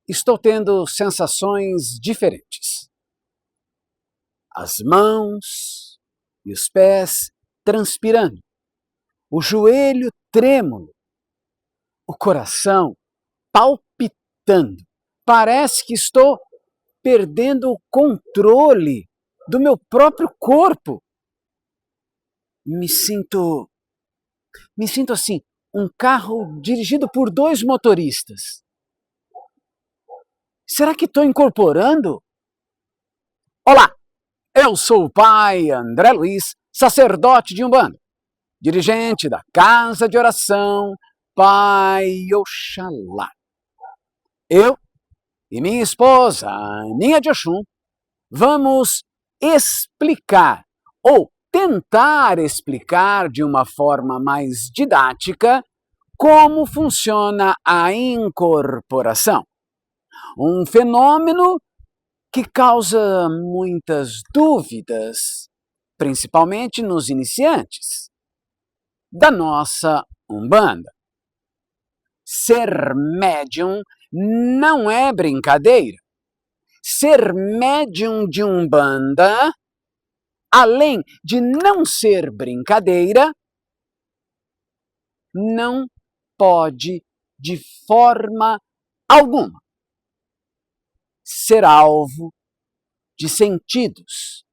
estou tendo sensações diferentes. As mãos e os pés transpirando, o joelho trêmulo, o coração palpitando. Parece que estou perdendo o controle do meu próprio corpo. Me sinto assim, um carro dirigido por 2 motoristas. Será que estou incorporando? Olá, eu sou o pai André Luiz, sacerdote de Umbanda, dirigente da Casa de Oração Pai Oxalá. Eu e minha esposa, Aninha de Oxum, vamos explicar ou tentar explicar de uma forma mais didática como funciona a incorporação. Um fenômeno que causa muitas dúvidas, principalmente nos iniciantes da nossa Umbanda. Ser médium não é brincadeira. Ser médium de Umbanda, além de não ser brincadeira, não pode, de forma alguma, ser alvo de sentidos.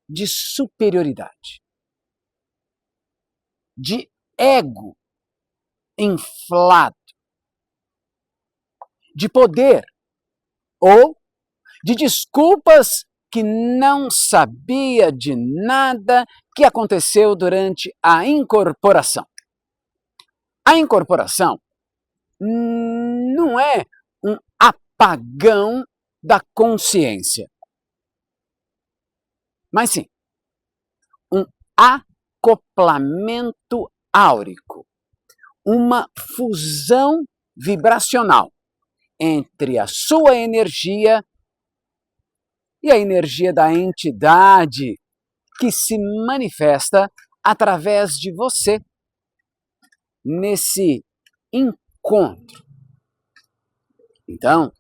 De superioridade, de ego inflado, de poder ou de desculpas que não sabia de nada que aconteceu durante a incorporação. A incorporação não é um apagão da consciência, mas sim um acoplamento áurico, uma fusão vibracional entre a sua energia e a energia da entidade que se manifesta através de você nesse encontro. Então,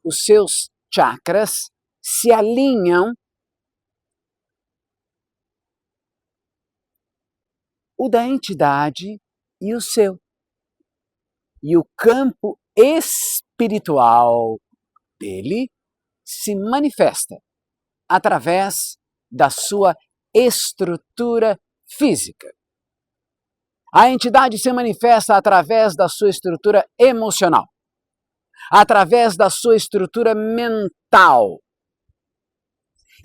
os seus chakras se alinham, o da entidade e o seu. E o campo espiritual dele se manifesta através da sua estrutura física. A entidade se manifesta através da sua estrutura emocional, através da sua estrutura mental.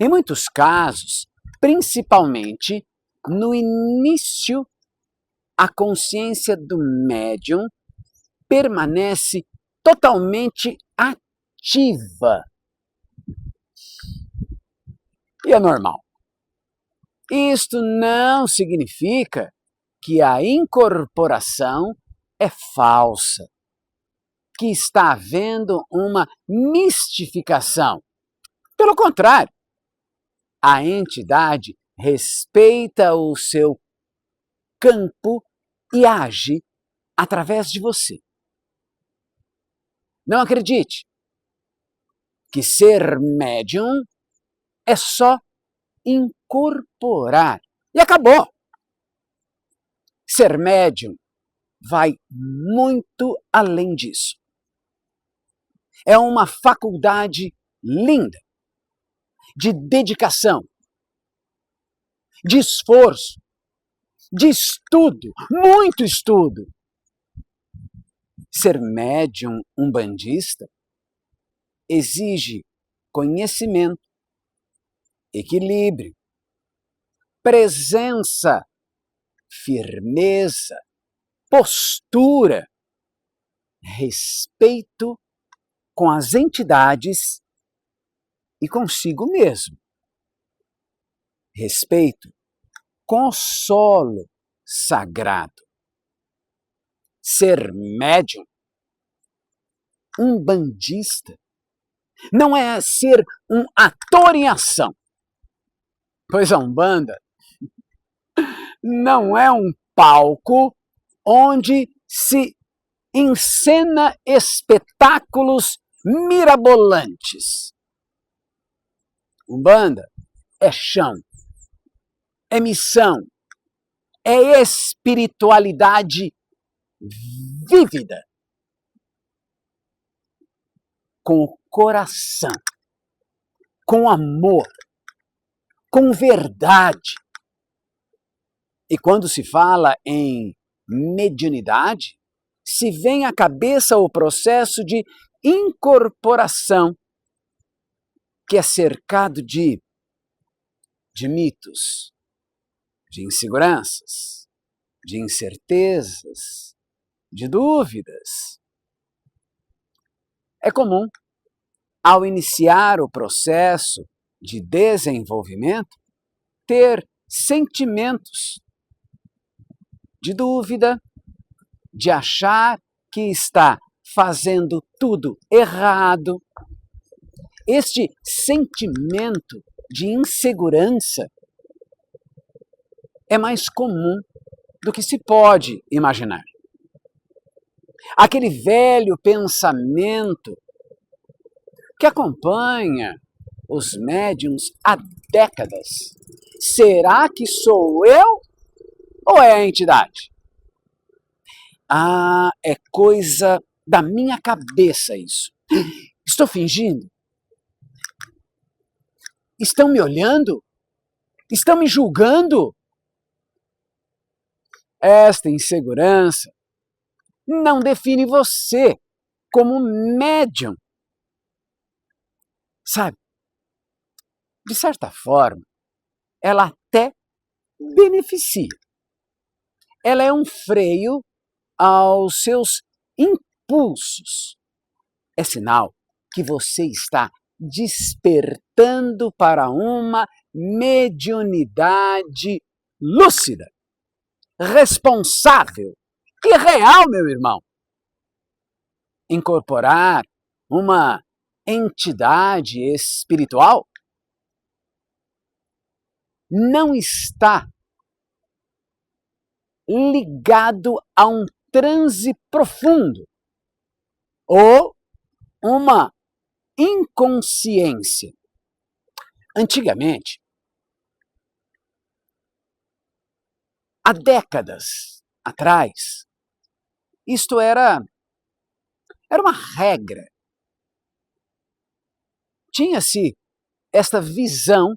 Em muitos casos, principalmente no início, a consciência do médium permanece totalmente ativa. E é normal. Isto não significa que a incorporação é falsa, que está havendo uma mistificação. Pelo contrário, a entidade respeita o seu campo e age através de você. Não acredite que ser médium é só incorporar e acabou. Ser médium vai muito além disso. É uma faculdade linda, de dedicação, de esforço, de estudo, muito estudo. Ser médium umbandista exige conhecimento, equilíbrio, presença, firmeza, postura, respeito com as entidades e consigo mesmo. Respeito com o solo sagrado. Ser médium, umbandista, não é ser um ator em ação, pois a Umbanda não é um palco onde se encena espetáculos mirabolantes. Umbanda é chão, é missão, é espiritualidade vívida, com o coração, com amor, com verdade. E quando se fala em mediunidade, se vem à cabeça o processo de incorporação, que é cercado de mitos, de inseguranças, de incertezas, de dúvidas. É comum, ao iniciar o processo de desenvolvimento, ter sentimentos de dúvida, de achar que está fazendo tudo errado. Este sentimento de insegurança é mais comum do que se pode imaginar. Aquele velho pensamento que acompanha os médiuns há décadas. Será que sou eu ou é a entidade? Ah, é coisa da minha cabeça isso. Estou fingindo? Estão me olhando? Estão me julgando? Esta insegurança não define você como médium. Sabe, de certa forma, ela até beneficia. Ela é um freio aos seus impulsos. É sinal que você está despertando para uma mediunidade lúcida, responsável e real, meu irmão. Incorporar uma entidade espiritual não está ligado a um transe profundo ou uma inconsciência. Antigamente, há décadas atrás, isto era uma regra. Tinha-se esta visão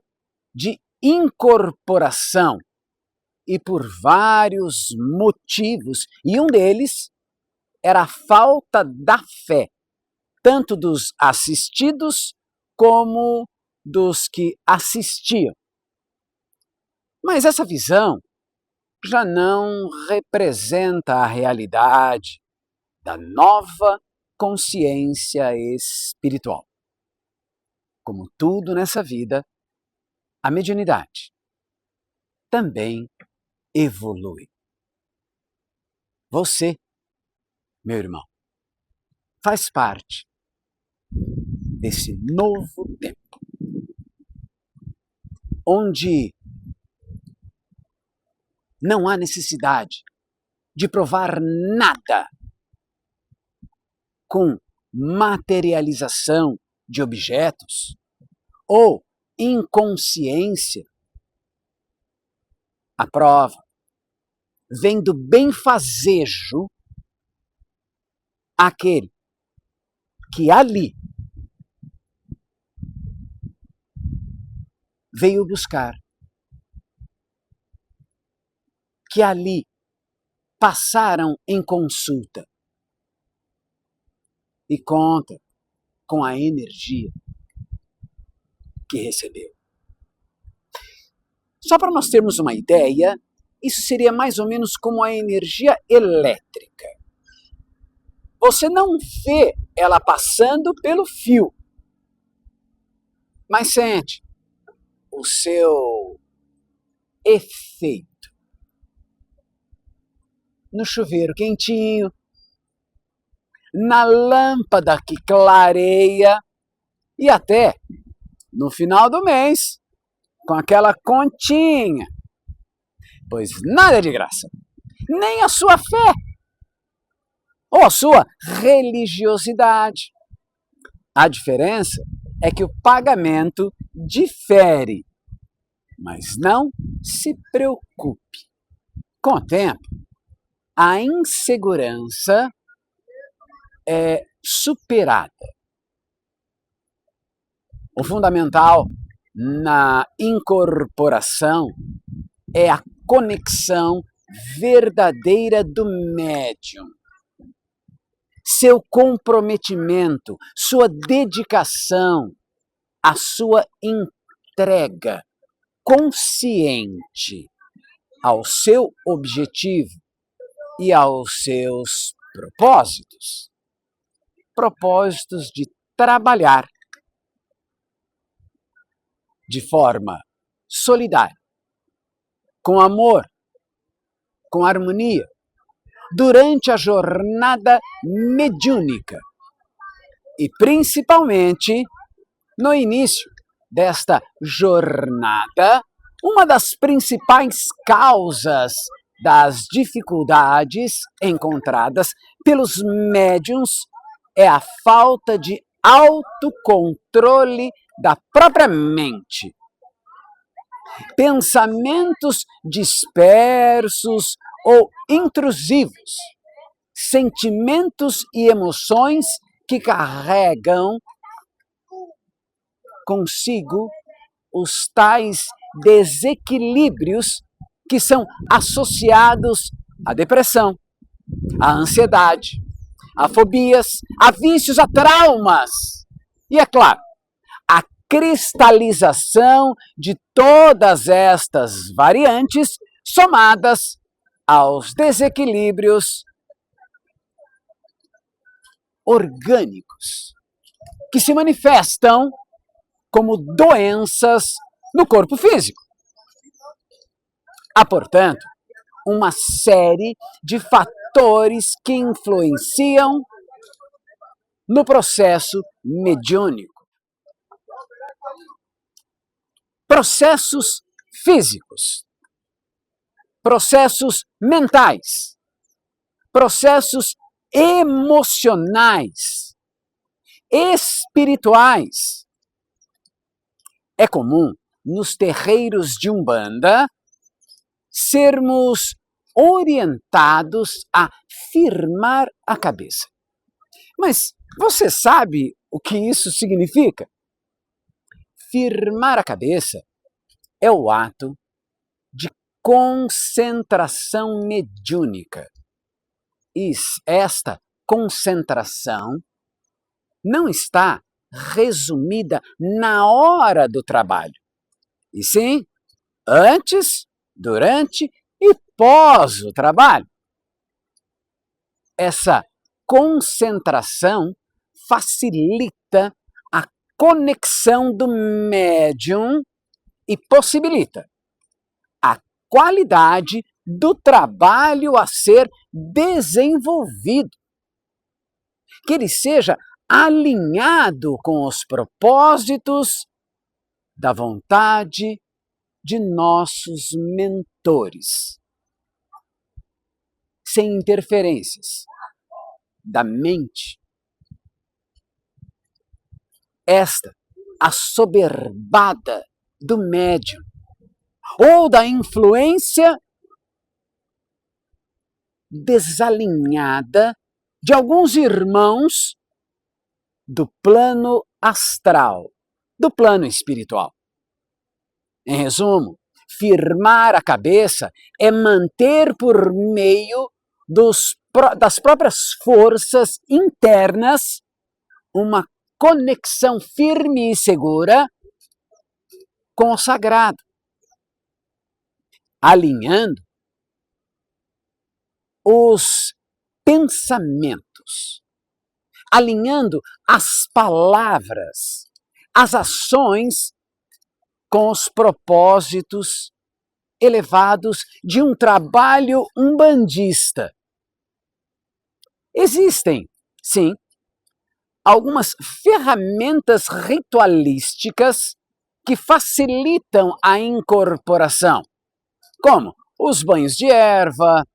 de incorporação e por vários motivos, e um deles era a falta da fé, tanto dos assistidos como dos que assistiam. Mas essa visão já não representa a realidade da nova consciência espiritual. Como tudo nessa vida, a mediunidade também evolui. Você, meu irmão, faz parte desse novo tempo, onde não há necessidade de provar nada com materialização de objetos ou inconsciência. A prova vem do benfazejo aquele que ali veio buscar, que ali passaram em consulta e conta com a energia que recebeu. Só para nós termos uma ideia, isso seria mais ou menos como a energia elétrica. Você não vê ela passando pelo fio, mas sente o seu efeito no chuveiro quentinho, na lâmpada que clareia e até no final do mês, com aquela continha. Pois nada é de graça. nem a sua fé ou a sua religiosidade. A diferença é que o pagamento difere, mas não se preocupe. Com o tempo, a insegurança é superada. O fundamental na incorporação é a conexão verdadeira do médium. Seu comprometimento, sua dedicação, a sua entrega consciente ao seu objetivo e aos seus propósitos. Propósitos de trabalhar de forma solidária, com amor, com harmonia, durante a jornada mediúnica e principalmente no início desta jornada, uma das principais causas das dificuldades encontradas pelos médiuns é a falta de autocontrole da própria mente. Pensamentos dispersos ou intrusivos, sentimentos e emoções que carregam consigo os tais desequilíbrios que são associados à depressão, à ansiedade, a fobias, a vícios, a traumas. E é claro, a cristalização de todas estas variantes somadas aos desequilíbrios orgânicos que se manifestam como doenças no corpo físico. Há, portanto, uma série de fatores que influenciam no processo mediúnico. Processos físicos, processos mentais, processos emocionais, espirituais. É comum nos terreiros de Umbanda sermos orientados a firmar a cabeça. Mas você sabe o que isso significa? Firmar a cabeça é o ato de concentração mediúnica. E esta concentração não está resumida na hora do trabalho, e sim antes, durante e pós o trabalho. Essa concentração facilita a conexão do médium e possibilita a qualidade do trabalho a ser desenvolvido, que ele seja alinhado com os propósitos da vontade de nossos mentores, sem interferências da mente. Esta assoberbada do médium ou da influência desalinhada de alguns irmãos do plano astral, do plano espiritual. Em resumo, firmar a cabeça é manter por meio das próprias forças internas uma conexão firme e segura com o sagrado, alinhando os pensamentos, alinhando as palavras, as ações com os propósitos elevados de um trabalho umbandista. Existem, sim, algumas ferramentas ritualísticas que facilitam a incorporação, como os banhos de erva,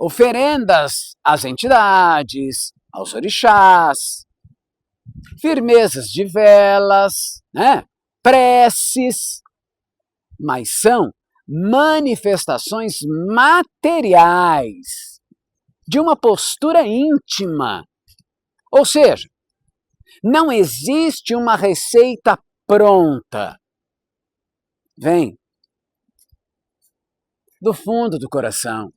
oferendas às entidades, aos orixás, firmezas de velas, né? Preces, mas são manifestações materiais de uma postura íntima. Ou seja, não existe uma receita pronta. Vem do fundo do coração.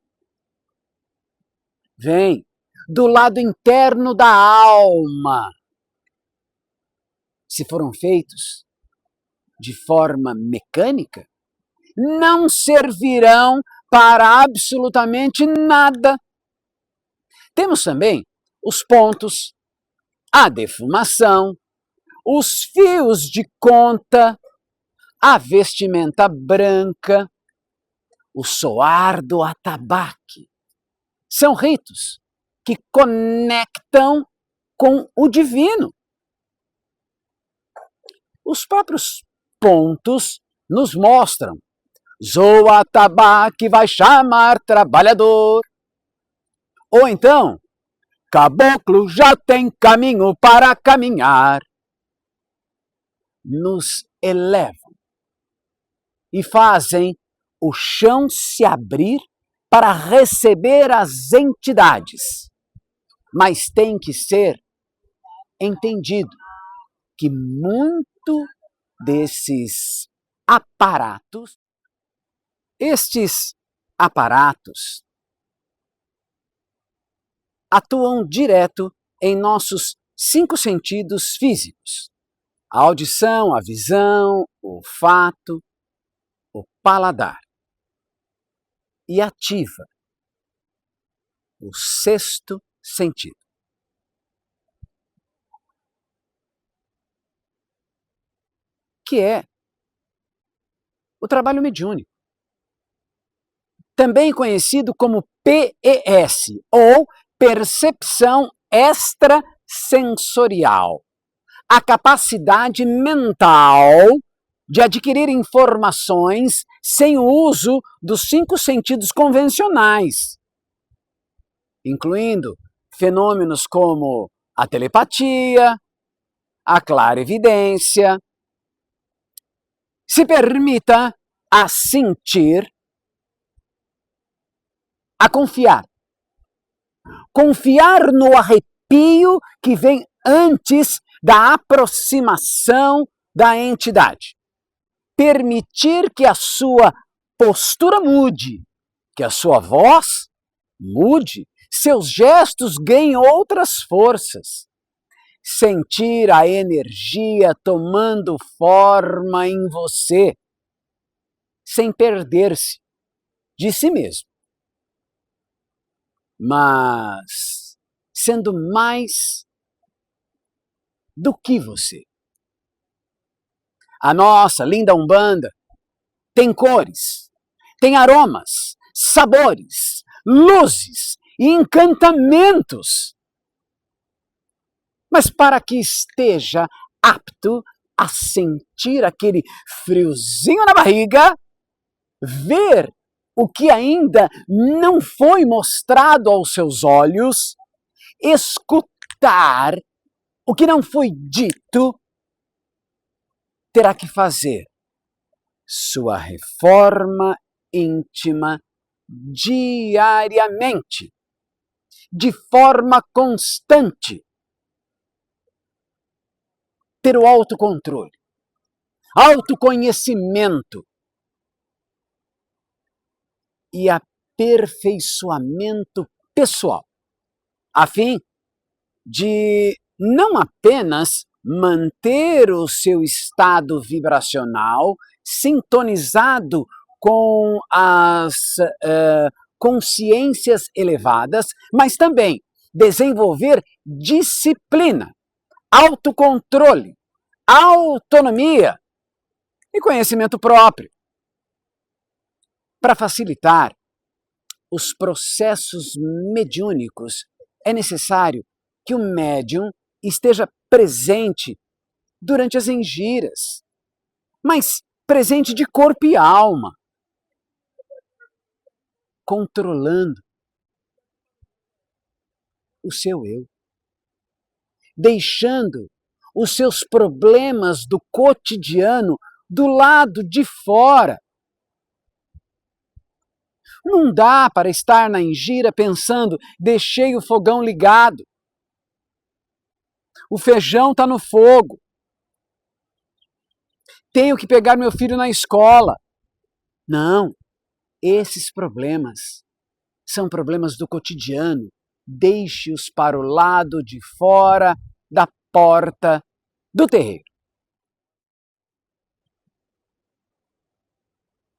Vem do lado interno da alma. Se foram feitos de forma mecânica, não servirão para absolutamente nada. Temos também os pontos, a defumação, os fios de conta, a vestimenta branca, o soar do atabaque. São ritos que conectam com o divino. Os próprios pontos nos mostram: Zoa atabaque vai chamar trabalhador. Ou então, caboclo já tem caminho para caminhar. Nos elevam e fazem o chão se abrir para receber as entidades. Mas tem que ser entendido que muito desses aparatos, estes aparatos atuam direto em nossos 5 sentidos físicos: a audição, a visão, o olfato, o paladar. E ativa o 6º sentido, que é o trabalho mediúnico, também conhecido como PES, ou percepção extrasensorial, a capacidade mental de adquirir informações sem o uso dos 5 sentidos convencionais, incluindo fenômenos como a telepatia, a clarividência. Se permita a sentir, a confiar. Confiar no arrepio que vem antes da aproximação da entidade. Permitir que a sua postura mude, que a sua voz mude, seus gestos ganhem outras forças. Sentir a energia tomando forma em você, sem perder-se de si mesmo, mas sendo mais do que você. A nossa linda Umbanda tem cores, tem aromas, sabores, luzes e encantamentos. Mas para que esteja apto a sentir aquele friozinho na barriga, ver o que ainda não foi mostrado aos seus olhos, escutar o que não foi dito, terá que fazer sua reforma íntima diariamente, de forma constante. Ter o autocontrole, autoconhecimento e aperfeiçoamento pessoal, a fim de não apenas manter o seu estado vibracional sintonizado com as consciências elevadas, mas também desenvolver disciplina, autocontrole, autonomia e conhecimento próprio. Para facilitar os processos mediúnicos, é necessário que o médium esteja presente durante as engiras, mas presente de corpo e alma, controlando o seu eu, deixando os seus problemas do cotidiano do lado de fora. Não dá para estar na Engira pensando, deixei o fogão ligado, o feijão está no fogo, tenho que pegar meu filho na escola. Não, esses problemas são problemas do cotidiano. Deixe-os para o lado de fora da porta do terreiro.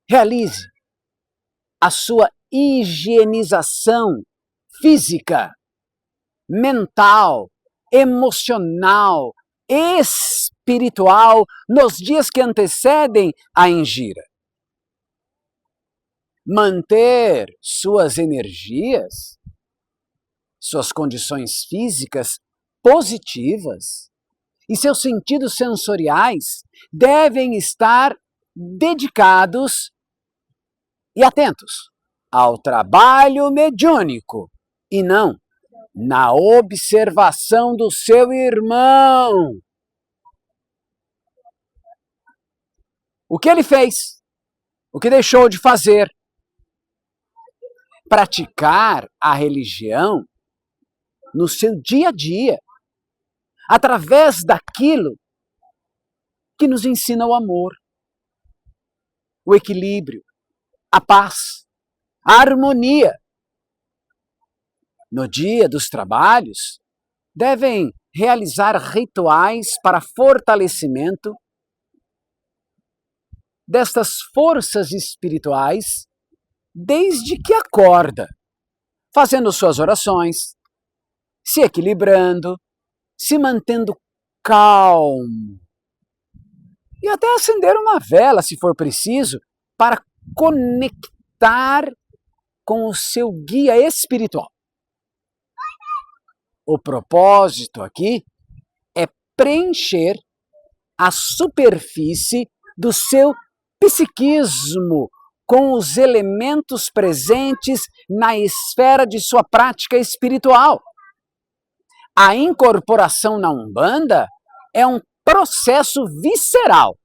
Realize a sua higienização física, mental, emocional, espiritual nos dias que antecedem a Engira. Manter suas energias, suas condições físicas positivas e seus sentidos sensoriais devem estar dedicados e atentos ao trabalho mediúnico e não na observação do seu irmão. O que ele fez? O que deixou de fazer? Praticar a religião no seu dia a dia, através daquilo que nos ensina o amor, o equilíbrio, a paz, a harmonia. No dia dos trabalhos, devem realizar rituais para fortalecimento destas forças espirituais desde que acorda, fazendo suas orações, se equilibrando, se mantendo calmo e até acender uma vela, se for preciso, para conectar com o seu guia espiritual. O propósito aqui é preencher a superfície do seu psiquismo com os elementos presentes na esfera de sua prática espiritual. A incorporação na Umbanda é um processo visceral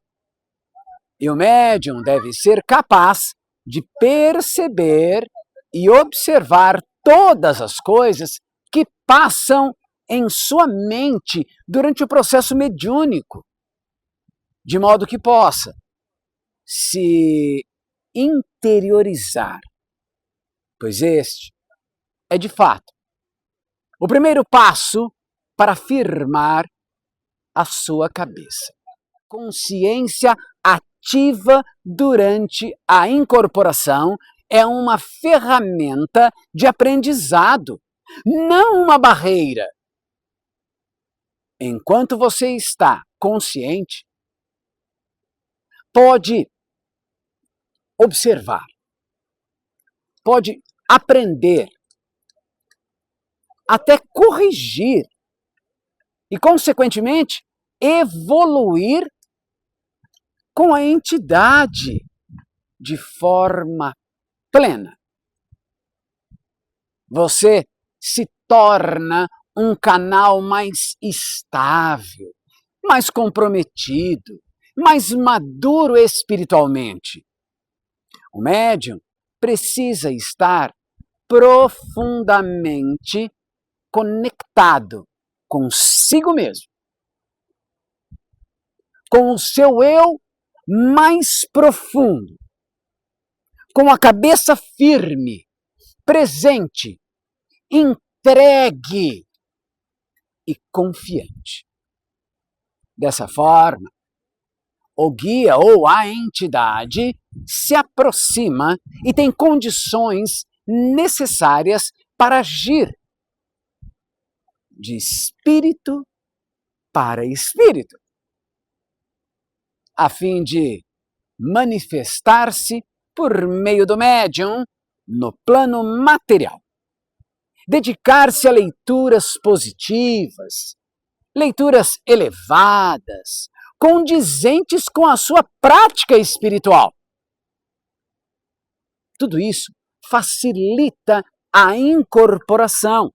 e o médium deve ser capaz de perceber e observar todas as coisas que passam em sua mente durante o processo mediúnico, de modo que possa se interiorizar, pois este é, de fato, o primeiro passo para firmar a sua cabeça. Consciência ativa durante a incorporação é uma ferramenta de aprendizado, não uma barreira. Enquanto você está consciente, pode observar, pode aprender, até corrigir e, consequentemente, evoluir com a entidade de forma plena. Você se torna um canal mais estável, mais comprometido, mais maduro espiritualmente. O médium precisa estar profundamente conectado consigo mesmo, com o seu eu mais profundo, com a cabeça firme, presente, entregue e confiante. Dessa forma, o guia ou a entidade se aproxima e tem condições necessárias para agir de espírito para espírito, a fim de manifestar-se por meio do médium no plano material. Dedicar-se a leituras positivas, leituras elevadas, condizentes com a sua prática espiritual. Tudo isso facilita a incorporação.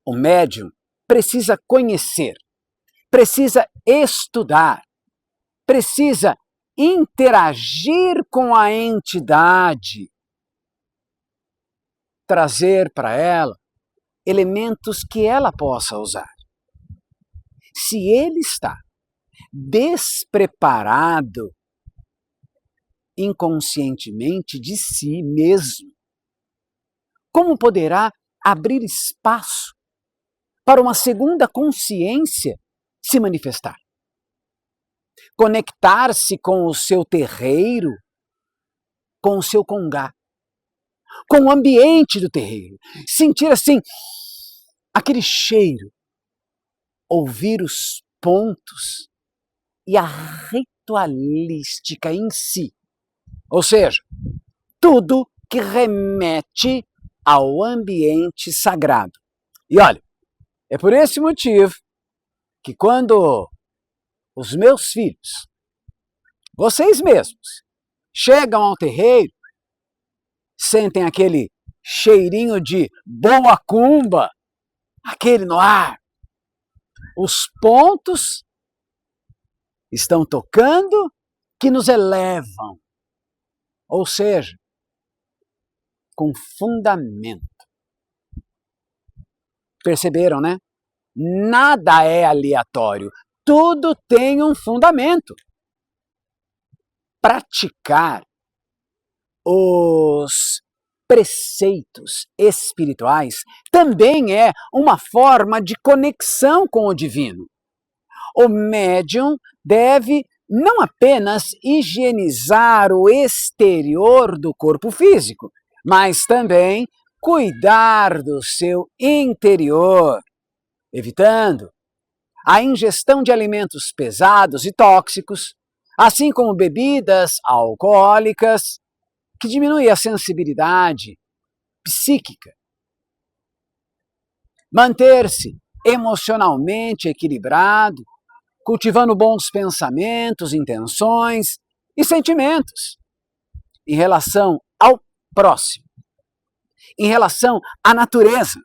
O médium precisa conhecer, precisa estudar, precisa interagir com a entidade, trazer para ela elementos que ela possa usar. Se ele está despreparado inconscientemente de si mesmo, como poderá abrir espaço para uma segunda consciência se manifestar? Conectar-se com o seu terreiro, com o seu congá, com o ambiente do terreiro, sentir assim aquele cheiro, ouvir os pontos e a ritualística em si, ou seja, tudo que remete ao ambiente sagrado. E olha, é por esse motivo que quando os meus filhos, vocês mesmos, chegam ao terreiro, sentem aquele cheirinho de boa cumba, aquele no ar, os pontos estão tocando que nos elevam, ou seja, com fundamento. Perceberam, né? Nada é aleatório, tudo tem um fundamento. Praticar os preceitos espirituais também é uma forma de conexão com o divino. O médium deve não apenas higienizar o exterior do corpo físico, mas também cuidar do seu interior, evitando a ingestão de alimentos pesados e tóxicos, assim como bebidas alcoólicas, que diminui a sensibilidade psíquica. Manter-se emocionalmente equilibrado, cultivando bons pensamentos, intenções e sentimentos em relação ao próximo, em relação à natureza,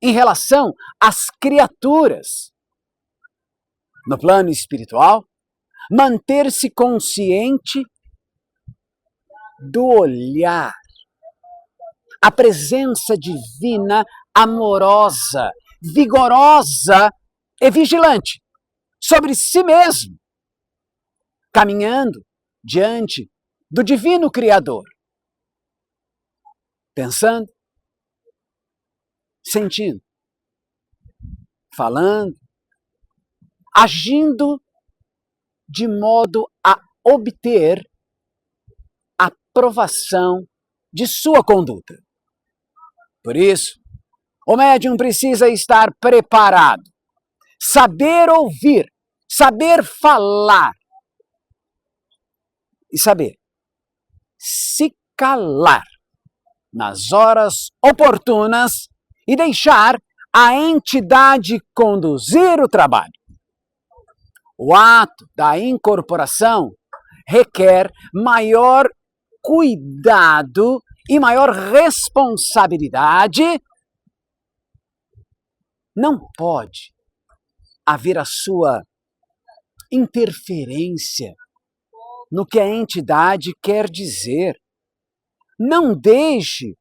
em relação às criaturas. No plano espiritual, manter-se consciente do olhar, a presença divina amorosa, vigorosa e vigilante sobre si mesmo, caminhando diante do divino Criador, pensando, sentindo, falando, agindo de modo a obter a aprovação de sua conduta. Por isso, o médium precisa estar preparado, saber ouvir, saber falar e saber se calar nas horas oportunas e deixar a entidade conduzir o trabalho. O ato da incorporação requer maior cuidado e maior responsabilidade. Não pode haver a sua interferência no que a entidade quer dizer. Não deixe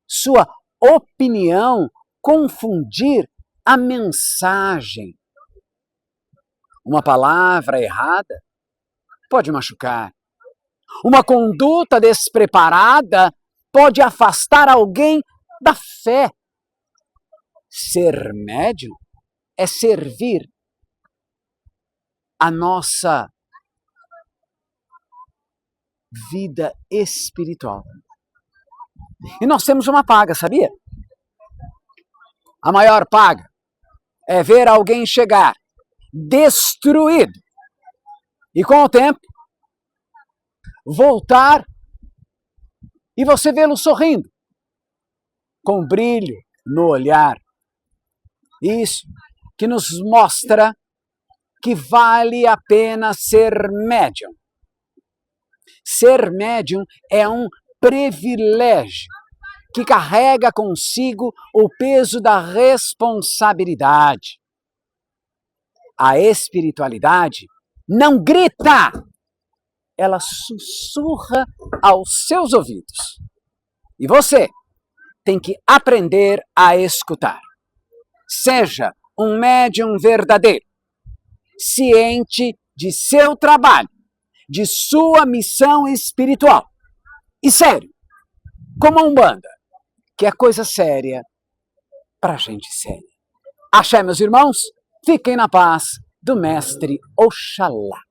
sua opinião confundir a mensagem. Uma palavra errada pode machucar. Uma conduta despreparada pode afastar alguém da fé. Ser médium é servir a nossa vida espiritual. E nós temos uma paga, sabia? A maior paga é ver alguém chegar destruído e com o tempo voltar e você vê-lo sorrindo, com brilho no olhar. Isso que nos mostra que vale a pena ser médium. Ser médium é um privilégio que carrega consigo o peso da responsabilidade. A espiritualidade não grita, ela sussurra aos seus ouvidos. E você tem que aprender a escutar. Seja um médium verdadeiro, ciente de seu trabalho, de sua missão espiritual. E sério, como a Umbanda, que é coisa séria para gente séria. Axé, meus irmãos, fiquem na paz do Mestre Oxalá.